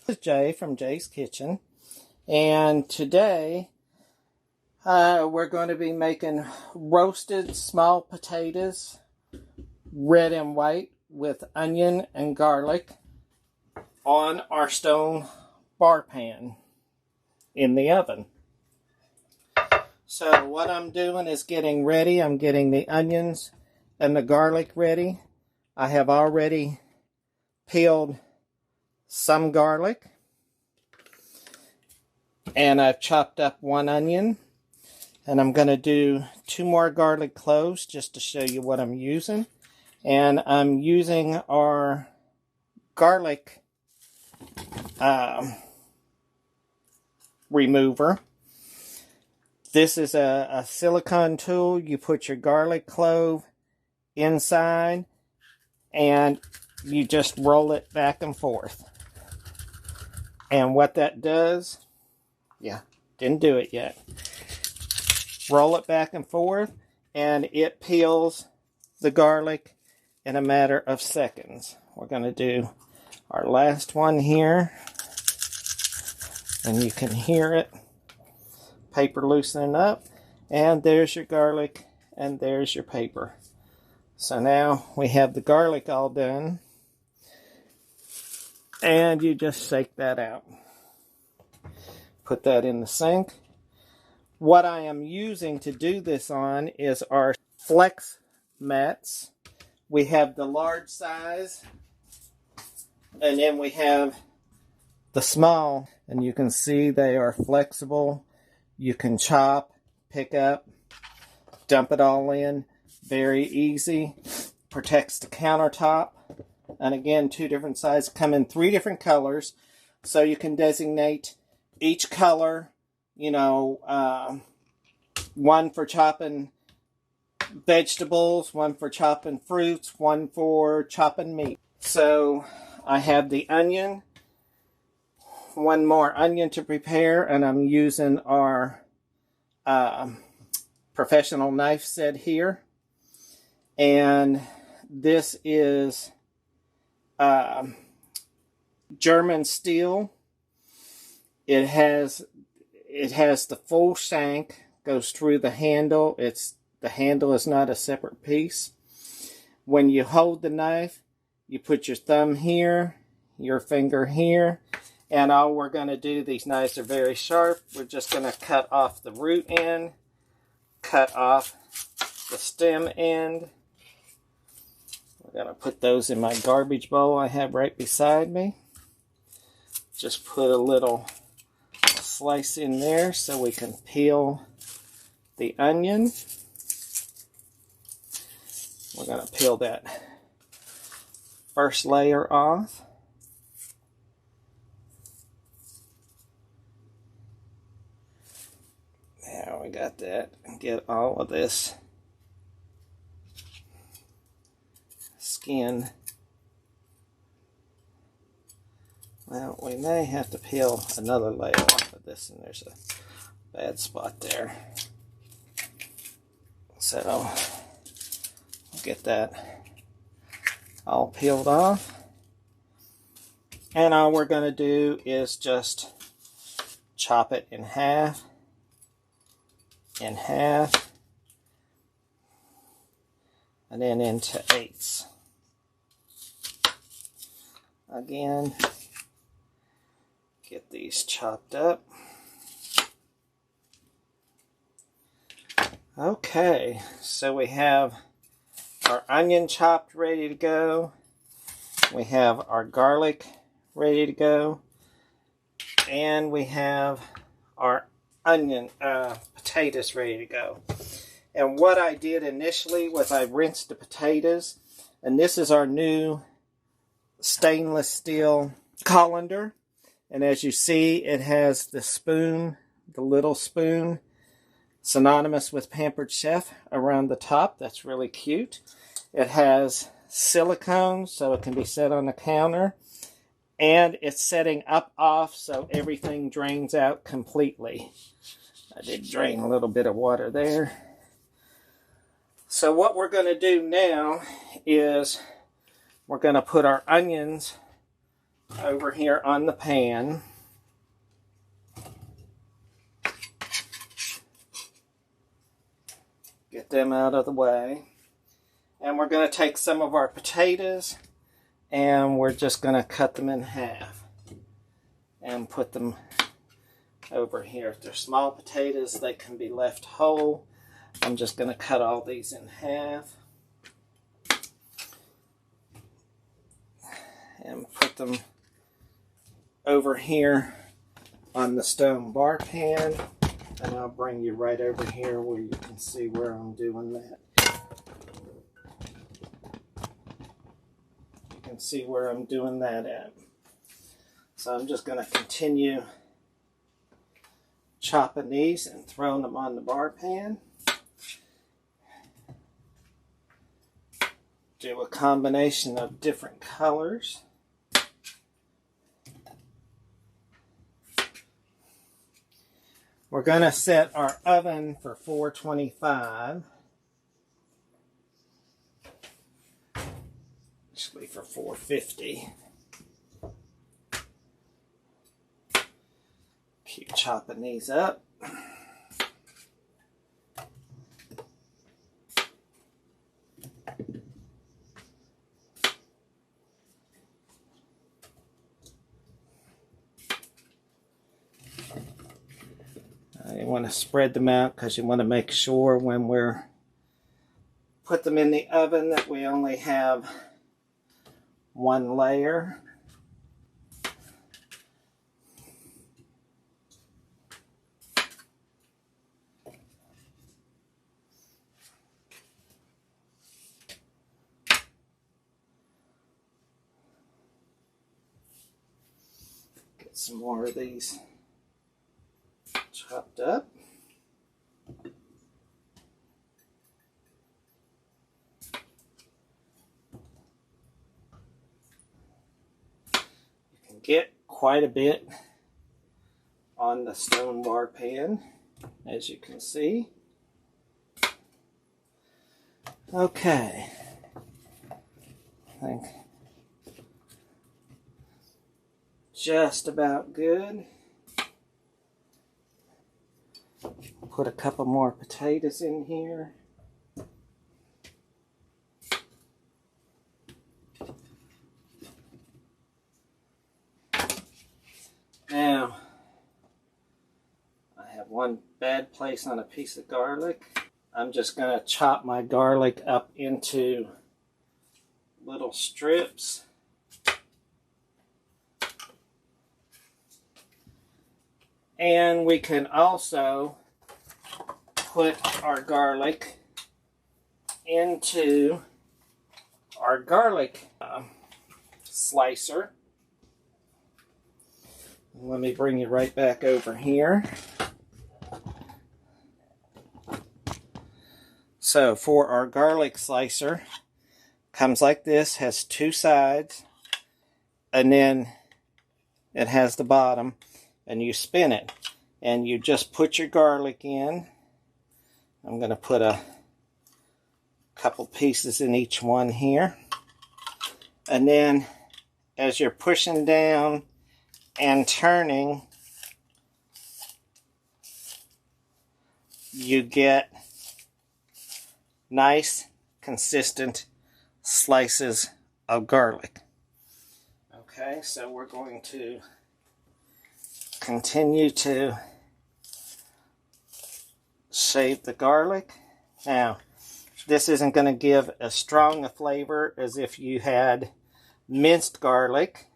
This is Jay from Jay's Kitchen, and today we're going to be making roasted small potatoes, red and white, with onion and garlic on our stone bar pan in the oven. So what I'm doing is getting ready. I'm getting the onions and the garlic ready. I have already peeled some garlic, and I've chopped up one onion, and I'm going to do 2 more garlic cloves just to show you what I'm using. And I'm using our garlic remover. This is a silicone tool. You put your garlic clove inside and you just roll it back and forth. And what that does, didn't do it yet. Roll it back and forth and it peels the garlic in a matter of seconds. We're going to do our last one here. And you can hear it. Paper loosening up. And there's your garlic and there's your paper. So now we have the garlic all done. And you just shake that out. Put that in the sink. What I am using to do this on is our flex mats. We have the large size, and then we have the small, and you can see they are flexible. You can chop, pick up, dump it all in. Very easy. Protects the countertop. And again, 2 different sizes, come in 3 different colors. So you can designate each color, one for chopping vegetables, one for chopping fruits, one for chopping meat. So I have the onion, 1 more onion to prepare, and I'm using our professional knife set here. And this is German steel. It has the full shank, goes through the handle. The handle is not a separate piece. When you hold the knife, you put your thumb here, your finger here, and all we're going to do, these knives are very sharp, we're just going to cut off the root end, cut off the stem end. We're going to put those in my garbage bowl I have right beside me. Just put a little slice in there so we can peel the onion. We're going to peel that first layer off. Now we got that. Get all of this skin. Well, we may have to peel another layer off of this, and there's a bad spot there. So, we'll get that all peeled off. And all we're going to do is just chop it in half, and then into 8s. Again, get these chopped up. Okay, so we have our onion chopped, ready to go. We have our garlic ready to go. And we have our potatoes ready to go. And what I did initially was I rinsed the potatoes. And this is our new stainless steel colander. And as you see, it has the spoon, the little spoon, synonymous with Pampered Chef, around the top. That's really cute. It has silicone, so it can be set on the counter. And it's setting up off, so everything drains out completely. I did drain a little bit of water there. So what we're going to do now is we're going to put our onions over here on the pan. Get them out of the way. And we're going to take some of our potatoes and we're just going to cut them in half and put them over here. If they're small potatoes, they can be left whole. I'm just going to cut all these in half and put them over here on the stone bar pan. And I'll bring you right over here where you can see where I'm doing that. You can see where I'm doing that at. So I'm just going to continue chopping these and throwing them on the bar pan. Do a combination of different colors. We're going to set our oven for 425. Actually for 450. Keep chopping these up. You want to spread them out because you want to make sure when we're put them in the oven that we only have one layer. Get some more of these chopped up. You can get quite a bit on the stone bar pan, as you can see. Okay. I think just about good. Put a couple more potatoes in here. Now, I have one bad place on a piece of garlic. I'm just going to chop my garlic up into little strips. And we can also put our garlic into our garlic slicer. Let me bring you right back over here. So for our garlic slicer, comes like this, has two sides, and then it has the bottom, and you spin it. And you just put your garlic in. I'm going to put a couple pieces in each one here. And then as you're pushing down and turning, you get nice, consistent slices of garlic. Okay, so we're going to continue to shave the garlic. Now, this isn't going to give as strong a flavor as if you had minced garlic.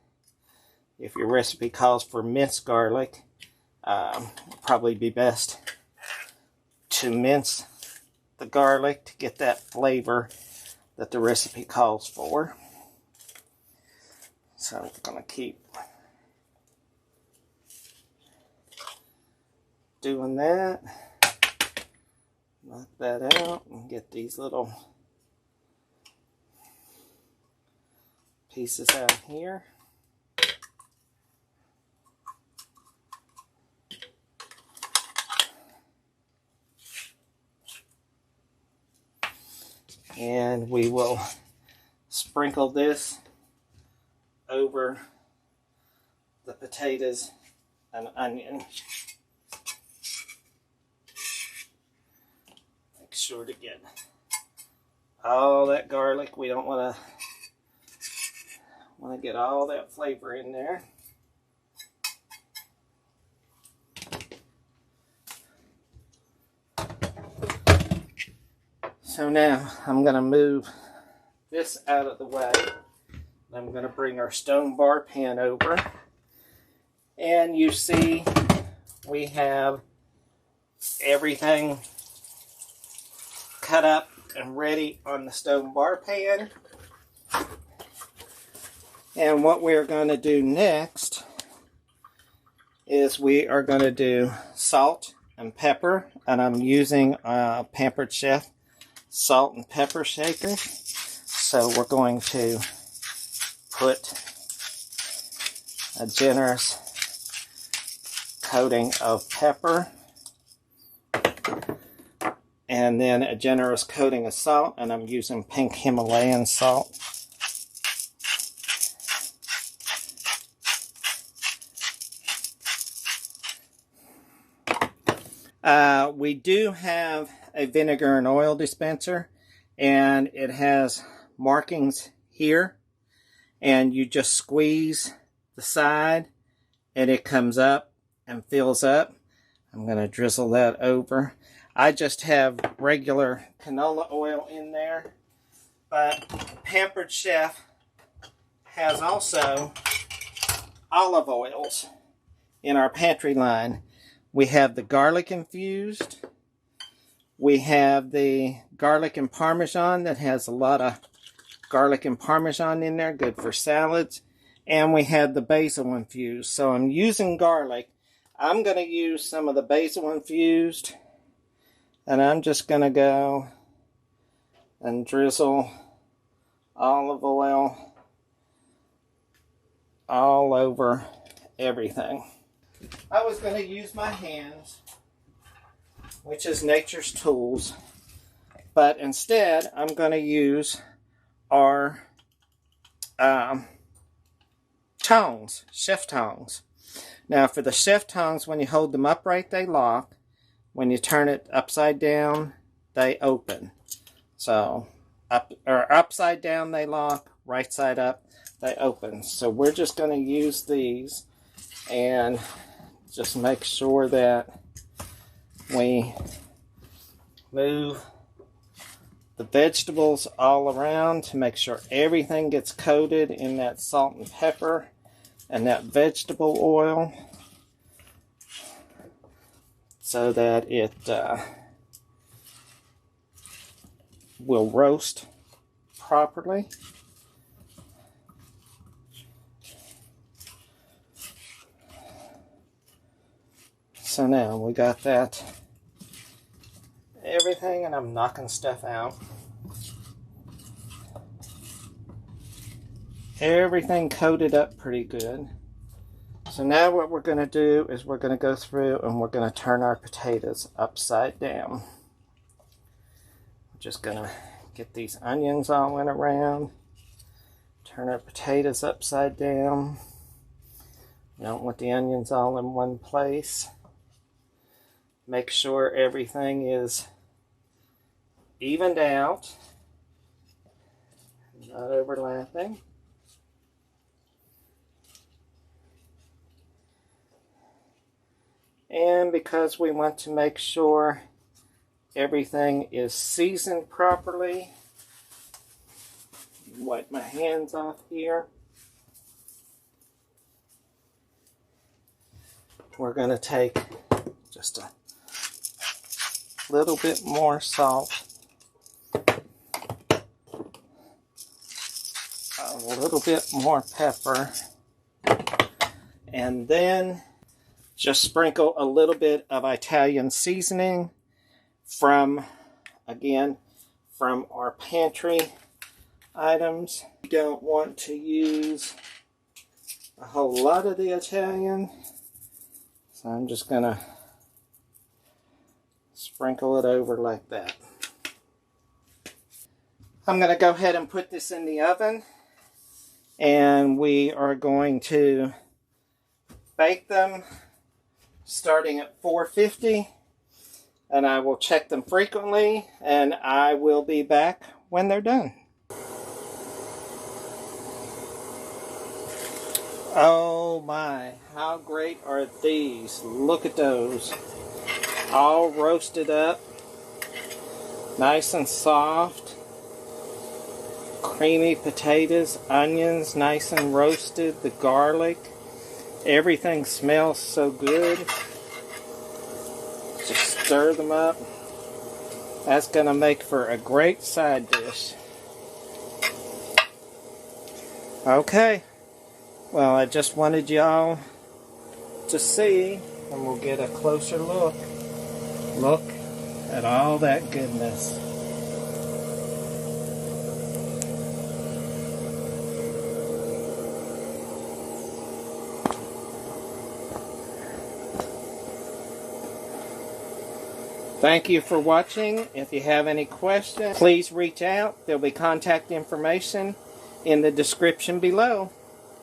If your recipe calls for minced garlic, it'd probably be best to mince the garlic to get that flavor that the recipe calls for. So we're going to keep doing that. Knock that out and get these little pieces out here. And we will sprinkle this over the potatoes and onion. Make sure to get all that garlic. We don't want to get all that flavor in there. So now I'm going to move this out of the way. I'm going to bring our stone bar pan over. And you see we have everything cut up and ready on the stone bar pan. And what we're going to do next is we are going to do salt and pepper. And I'm using a Pampered Chef salt and pepper shaker. So we're going to put a generous coating of pepper and then a generous coating of salt, and I'm using pink Himalayan salt. We do have a vinegar and oil dispenser, and it has markings here, and you just squeeze the side and it comes up and fills up. I'm going to drizzle that over. I just have regular canola oil in there, but Pampered Chef has also olive oils in our pantry line. We have the garlic infused. We have the garlic and Parmesan that has a lot of garlic and Parmesan in there, good for salads. And we have the basil infused. So I'm using garlic. I'm going to use some of the basil infused. And I'm just going to go and drizzle olive oil all over everything. I was going to use my hands, which is nature's tools, but instead I'm going to use our tongs, chef tongs. Now for the chef tongs, when you hold them upright, they lock. When you turn it upside down, they open. So upside down they lock, right side up they open. So we're just going to use these and just make sure that we move the vegetables all around to make sure everything gets coated in that salt and pepper and that vegetable oil so that it will roast properly. So now we got that everything, and I'm knocking stuff out. Everything coated up pretty good. So now what we're going to do is we're going to go through and we're going to turn our potatoes upside down. I'm just going to get these onions all in around. Turn our potatoes upside down. You don't want the onions all in one place. Make sure everything is evened out, not overlapping. And because we want to make sure everything is seasoned properly, wipe my hands off here. We're going to take just a little bit more salt, a little bit more pepper, and then just sprinkle a little bit of Italian seasoning from our pantry items. You don't want to use a whole lot of the Italian, so I'm just going to sprinkle it over like that. I'm going to go ahead and put this in the oven, and we are going to bake them starting at 450, and I will check them frequently, and I will be back when they're done. Oh my, how great are these? Look at those. All roasted up, nice and soft. Creamy potatoes, onions, nice and roasted, the garlic. Everything smells so good. Just stir them up. That's going to make for a great side dish. Okay. Well, I just wanted y'all to see, and we'll get a closer look. Look at all that goodness. Thank you for watching. If you have any questions, please reach out. There'll be contact information in the description below.